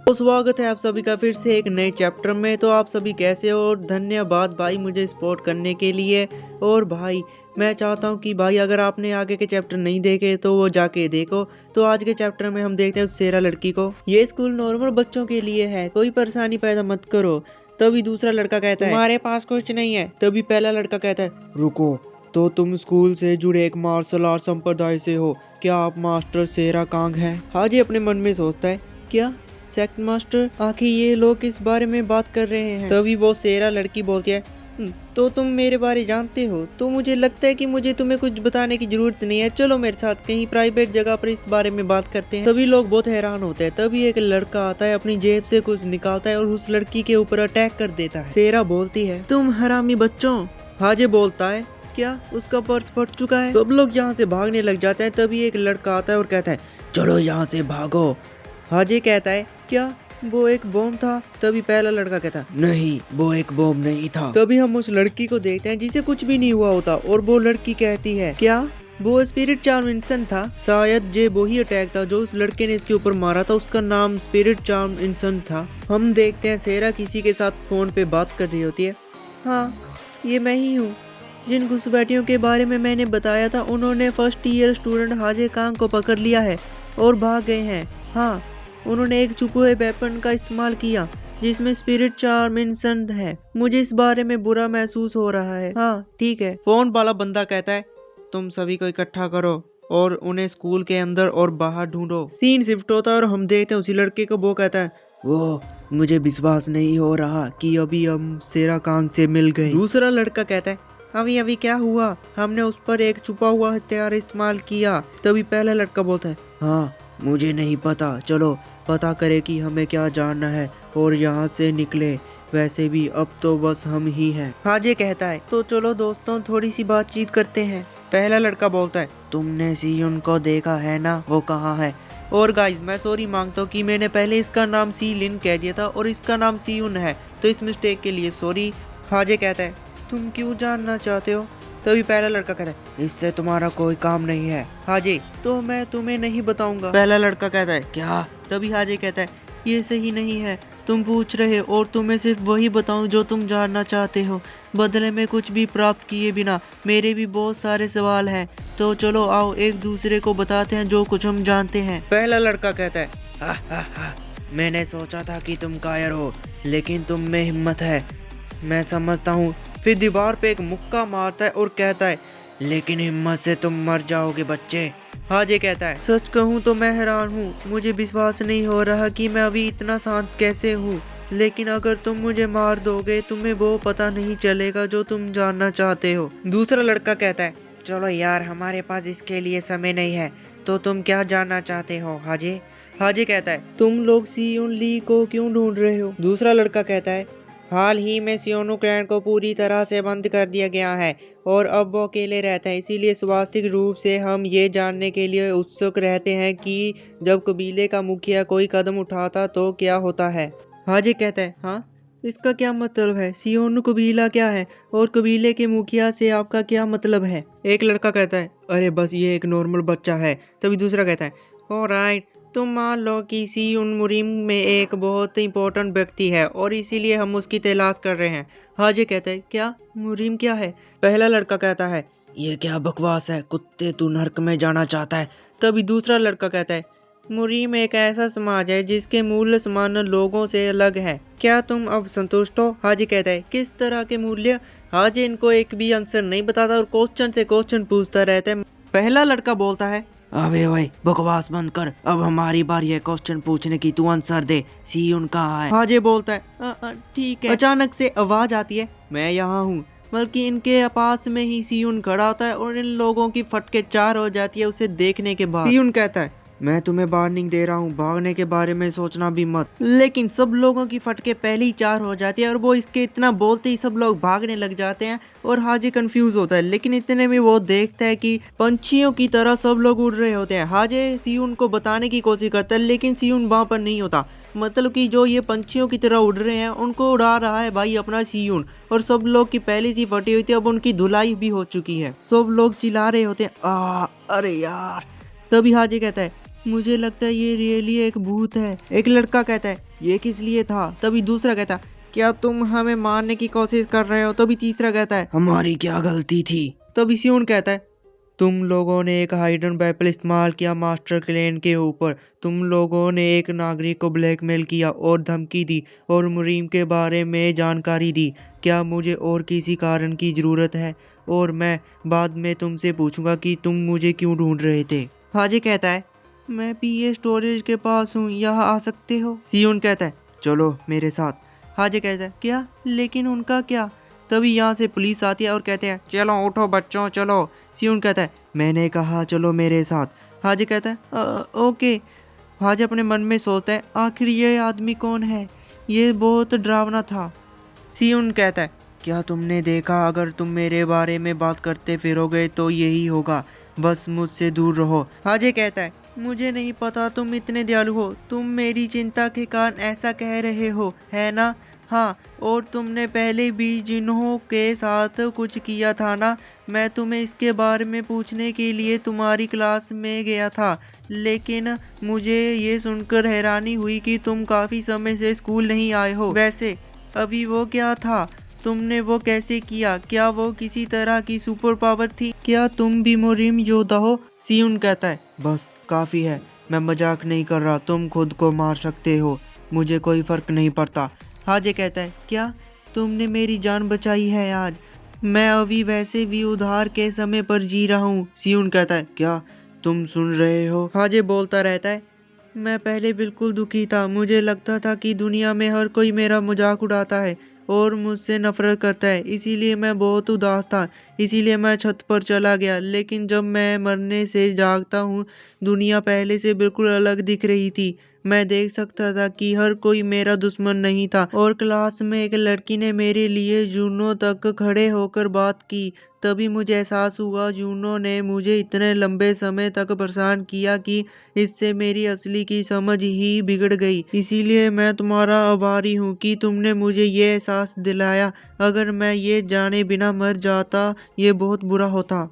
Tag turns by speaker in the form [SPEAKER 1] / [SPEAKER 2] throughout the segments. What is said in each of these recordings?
[SPEAKER 1] तो स्वागत है आप सभी का फिर से एक नए चैप्टर में। तो आप सभी कैसे हो और धन्यवाद भाई मुझे सपोर्ट करने के लिए। और भाई मैं चाहता हूँ कि भाई अगर आपने आगे के चैप्टर नहीं देखे तो वो जाके देखो। तो आज के चैप्टर में हम देखते हैं उस सेरा लड़की को। ये स्कूल नॉर्मल बच्चों के लिए है, कोई परेशानी पैदा मत करो। तभी दूसरा लड़का कहता है तुम्हारे पास कुछ नहीं है। तभी पहला लड़का कहता है रुको, तो तुम स्कूल से जुड़े एक मार्शल आर्ट संप्रदाय से हो, क्या आप मास्टर सेरा कांग हैं? हाजी अपने मन में सोचता है क्या सेक्ट मास्टर, आखिर ये लोग किस बारे में बात कर रहे हैं? तभी वो सेरा लड़की बोलती है तो तुम मेरे बारे जानते हो, तो मुझे लगता है कि मुझे तुम्हें कुछ बताने की जरूरत नहीं है। चलो मेरे साथ कहीं प्राइवेट जगह पर इस बारे में बात करते हैं। सभी लोग बहुत हैरान होते हैं। तभी एक लड़का आता है, अपनी जेब से कुछ निकालता है और उस लड़की के ऊपर अटैक कर देता है। सेरा बोलती है तुम हरामी बच्चों। हाजे बोलता है क्या उसका पर्स फट चुका है? सब लोग यहाँ से भागने लग जाते हैं। तभी एक लड़का आता है और कहता है चलो यहाँ से भागो। हाजे कहता है क्या वो एक बॉम्ब था? तभी पहला लड़का कहता नहीं वो एक बॉम्ब नहीं था। तभी हम उस लड़की को देखते हैं जिसे कुछ भी नहीं हुआ होता और वो लड़की कहती है क्या वो स्पिरिट चार्म इंसान था? शायद ये वही अटैक था जो उस लड़के ने इसके ऊपर मारा था, उसका नाम स्पिरिट चार्म इंसान था। हम देखते हैं सेरा किसी के साथ फोन पे बात कर रही होती है। हाँ ये मैं ही हूँ, जिन घुसपैठियों के बारे में मैंने बताया था उन्होंने फर्स्ट ईयर स्टूडेंट हाजे कांग को पकड़ लिया है और भाग गए हैं। हाँ उन्होंने एक छुपे हुए वेपन का इस्तेमाल किया जिसमें स्पिरिट चार्म इंसेंट है। मुझे इस बारे में बुरा महसूस हो रहा है। हाँ ठीक है। फोन वाला बंदा कहता है तुम सभी को इकट्ठा करो और उन्हें स्कूल के अंदर और बाहर ढूंढो। सीन शिफ्ट होता है और हम देखते हैं उसी लड़के को। वो कहता है वो मुझे विश्वास नहीं हो रहा कि अभी हम सेरा कांग से मिल गए। दूसरा लड़का कहता है अभी अभी क्या हुआ? हमने उस पर एक छुपा हुआ हथियार इस्तेमाल किया। तभी पहला लड़का बोलता है हाँ मुझे नहीं पता, चलो पता करे कि हमें क्या जानना है और यहाँ से निकले। वैसे भी अब तो बस हम ही हैं। हाजे कहता है तो चलो दोस्तों थोड़ी सी बातचीत करते हैं। पहला लड़का बोलता है तुमने सियुन को देखा है ना, वो कहाँ है? और गाइस मैं सॉरी मांगता हूँ कि मैंने पहले इसका नाम सी लिन कह दिया था और इसका नाम सियुन है, तो इस मिस्टेक के लिए सॉरी। हाजे कहता है तुम क्यों जानना चाहते हो? तभी पहला लड़का कहता है इससे तुम्हारा कोई काम नहीं है। हाजे तो मैं तुम्हें नहीं बताऊंगा। पहला लड़का कहता है क्या? तभी हाजे कहता है ये सही नहीं है, तुम पूछ रहे हो और तुम्हें सिर्फ वही बताऊं जो तुम जानना चाहते हो, बदले में कुछ भी प्राप्त किए बिना। मेरे भी बहुत सारे सवाल हैं, तो चलो आओ एक दूसरे को बताते हैं जो कुछ हम जानते हैं। पहला लड़का कहता है हा, मैंने सोचा था कि तुम कायर हो, लेकिन तुम में हिम्मत है, मैं समझता हूँ। फिर दीवार पे एक मुक्का मारता है और कहता है लेकिन हिम्मत से तुम मर जाओगे बच्चे। हाजे कहता है सच कहूँ तो मैं हैरान हूँ, मुझे विश्वास नहीं हो रहा कि मैं अभी इतना शांत कैसे हूँ, लेकिन अगर तुम मुझे मार दोगे तुम्हें वो पता नहीं चलेगा जो तुम जानना चाहते हो। दूसरा लड़का कहता है चलो यार हमारे पास इसके लिए समय नहीं है, तो तुम क्या जानना चाहते हो हाजे? हाजे कहता है तुम लोग सियुन ली को क्यों ढूंढ रहे हो? दूसरा लड़का कहता है हाल ही में सियोनु क्लैन को पूरी तरह से बंद कर दिया गया है और अब वो अकेले रहते हैं, इसीलिए स्वाभाविक रूप से हम ये जानने के लिए उत्सुक रहते हैं कि जब कबीले का मुखिया कोई कदम उठाता तो क्या होता है। हाजे कहता है हाँ इसका क्या मतलब है? सियोनु कबीला क्या है और कबीले के मुखिया से आपका क्या मतलब है? एक लड़का कहता है अरे बस ये एक नॉर्मल बच्चा है। तभी दूसरा कहता है ऑलराइट, तुम मान लो कि सियुन मुरीम में एक बहुत इंपॉर्टेंट व्यक्ति है और इसीलिए हम उसकी तलाश कर रहे हैं। हाजे कहता है क्या मुरीम क्या है? पहला लड़का कहता है ये क्या बकवास है, कुत्ते तू नर्क में जाना चाहता है। तभी दूसरा लड़का कहता है मुरीम एक ऐसा समाज है जिसके मूल्य सामान्य लोगों से अलग है, क्या तुम अब संतुष्ट हो? हाजी कहता है किस तरह के मूल्य? हाजी इनको एक भी आंसर नहीं बताता और क्वेश्चन से क्वेश्चन पूछता रहता है। पहला लड़का बोलता है अबे ओए बकवास बंद कर, अब हमारी बारी है क्वेश्चन पूछने की, तू आंसर दे, सियुन कहाँ है? हाजे बोलता है ठीक है। अचानक से आवाज आती है मैं यहाँ हूँ, बल्कि इनके पास में ही सियुन खड़ा होता है और इन लोगों की फटके चार हो जाती है उसे देखने के बाद। सियुन कहता है मैं तुम्हें वार्निंग दे रहा हूँ, भागने के बारे में सोचना भी मत। लेकिन सब लोगों की फटके पहले ही चार हो जाती है और वो इसके इतना बोलते ही सब लोग भागने लग जाते हैं और हाजे कंफ्यूज होता है। लेकिन इतने में वो देखता है कि पंछियों की तरह सब लोग उड़ रहे होते हैं। हाजे सियुन को बताने की कोशिश करता है लेकिन सियुन वहाँ पर नहीं होता, मतलब कि जो ये पंछियों की तरह उड़ रहे हैं उनको उड़ा रहा है भाई अपना सियुन। और सब लोग की पहली सी फटी हुई थी, अब उनकी धुलाई भी हो चुकी है। सब लोग चिल्ला रहे होते हैं अरे यार। तभी हाजे कहता है मुझे लगता है ये रियली एक भूत है। एक लड़का कहता है ये किस लिए था। तभी दूसरा कहता है क्या तुम हमें मारने की कोशिश कर रहे हो। तभी तीसरा कहता है हमारी क्या गलती थी। तभी सियोन कहता है तुम लोगों ने एक हाइडन वेपन इस्तेमाल किया मास्टर क्लेन के ऊपर। तुम लोगों ने एक नागरिक को ब्लैकमेल किया और धमकी दी और मुरीम के बारे में जानकारी दी। क्या मुझे और किसी कारण की ज़रूरत है? और मैं बाद में तुमसे पूछूंगा कि तुम मुझे क्यों ढूंढ रहे थे। हाजे कहता है मैं पीए स्टोरेज के पास हूँ, यहाँ आ सकते हो। सियोन कहता है चलो मेरे साथ। हाजे कहता है क्या, लेकिन उनका क्या। तभी यहाँ से पुलिस आती है और कहते हैं चलो उठो बच्चों चलो। सियोन कहता है मैंने कहा चलो मेरे साथ। हाजे कहता है ओके। हाजे अपने मन में सोचता है आखिर ये आदमी कौन है, ये बहुत डरावना था। सियोन कहता है क्या तुमने देखा, अगर तुम मेरे बारे में बात करते फिरोगे तो यही होगा, बस मुझसे दूर रहो। हाजे कहता है मुझे नहीं पता तुम इतने दयालु हो, तुम मेरी चिंता के कारण ऐसा कह रहे हो है ना। हाँ, और तुमने पहले भी जिन्हों के साथ कुछ किया था ना, मैं तुम्हें इसके बारे में पूछने के लिए तुम्हारी क्लास में गया था, लेकिन मुझे ये सुनकर हैरानी हुई कि तुम काफ़ी समय से स्कूल नहीं आए हो। वैसे अभी वो क्या था, तुमने वो कैसे किया, क्या वो किसी तरह की सुपर पावर थी, क्या तुम भी मुरीम योद्धा हो। सियोन कहता है बस काफ़ी है, मैं मजाक नहीं कर रहा, तुम खुद को मार सकते हो, मुझे कोई फ़र्क नहीं पड़ता। हाजे कहता है क्या तुमने मेरी जान बचाई है आज, मैं अभी वैसे भी उधार के समय पर जी रहा हूँ। सियोन कहता है क्या तुम सुन रहे हो। हाजे बोलता रहता है मैं पहले बिल्कुल दुखी था, मुझे लगता था कि दुनिया में हर कोई मेरा मजाक उड़ाता है और मुझसे नफरत करता है, इसीलिए मैं बहुत उदास था, इसीलिए मैं छत पर चला गया। लेकिन जब मैं मरने से जागता हूँ, दुनिया पहले से बिल्कुल अलग दिख रही थी। मैं देख सकता था कि हर कोई मेरा दुश्मन नहीं था, और क्लास में एक लड़की ने मेरे लिए जूनों तक खड़े होकर बात की। तभी मुझे एहसास हुआ जूनों ने मुझे इतने लंबे समय तक परेशान किया कि इससे मेरी असली की समझ ही बिगड़ गई। इसीलिए मैं तुम्हारा आभारी हूँ कि तुमने मुझे ये एहसास दिलाया, अगर मैं ये जाने बिना मर जाता ये बहुत बुरा होता।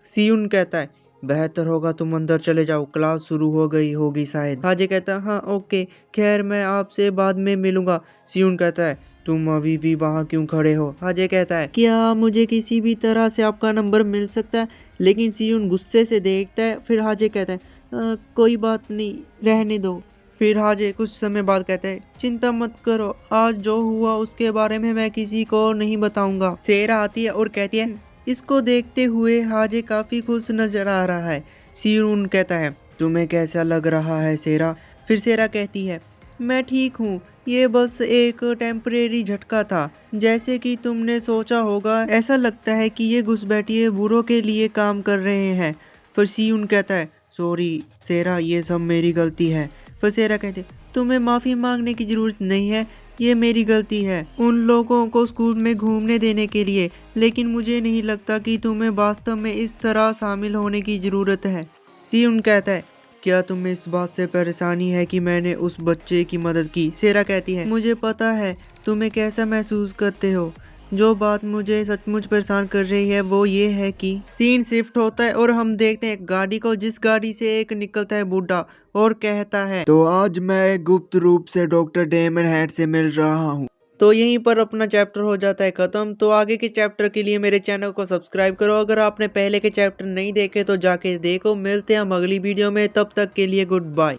[SPEAKER 1] सियोन कहता है बेहतर होगा तुम अंदर चले जाओ, क्लास शुरू हो गई होगी शायद। हाजे कहता है हाँ ओके, खैर मैं आपसे बाद में मिलूंगा। सियोन कहता है तुम अभी भी वहाँ क्यों खड़े हो। हाजे कहता है क्या मुझे किसी भी तरह से आपका नंबर मिल सकता है। लेकिन सियोन गुस्से से देखता है। फिर हाजे कहता है कोई बात नहीं, रहने दो। फिर हाजे कुछ समय बाद कहते हैं चिंता मत करो, आज जो हुआ उसके बारे में मैं किसी को नहीं बताऊंगा। सेरा आती है और कहती है इसको देखते हुए हाजे काफी खुश नजर आ रहा है। सियोन कहता है तुम्हें कैसा लग रहा है सेरा। फिर सेरा कहती है मैं ठीक हूँ, ये बस एक टेम्परेरी झटका था, जैसे कि तुमने सोचा होगा। ऐसा लगता है कि ये घुसपैठिए बुरों के लिए काम कर रहे हैं। फिर सियोन कहता है सॉरी सेरा, ये सब मेरी गलती है। फिर सेरा कहते तुम्हें माफ़ी मांगने की ज़रूरत नहीं है, ये मेरी गलती है उन लोगों को स्कूल में घूमने देने के लिए, लेकिन मुझे नहीं लगता कि तुम्हें वास्तव में इस तरह शामिल होने की ज़रूरत है। सियोन कहता है क्या तुम्हें इस बात से परेशानी है कि मैंने उस बच्चे की मदद की। सेरा कहती है मुझे पता है तुम्हें कैसा महसूस करते हो, जो बात मुझे सचमुच परेशान कर रही है वो ये है कि सीन शिफ्ट होता है और हम देखते हैं गाड़ी को, जिस गाड़ी से एक निकलता है बूढ़ा और कहता है तो आज मैं गुप्त रूप से डॉक्टर डेमन हेड से मिल रहा हूँ। तो यहीं पर अपना चैप्टर हो जाता है खत्म। तो आगे के चैप्टर के लिए मेरे चैनल को सब्सक्राइब करो, अगर आपने पहले के चैप्टर नहीं देखे तो जाके देखो। मिलते हैं हम अगली वीडियो में, तब तक के लिए गुड बाय।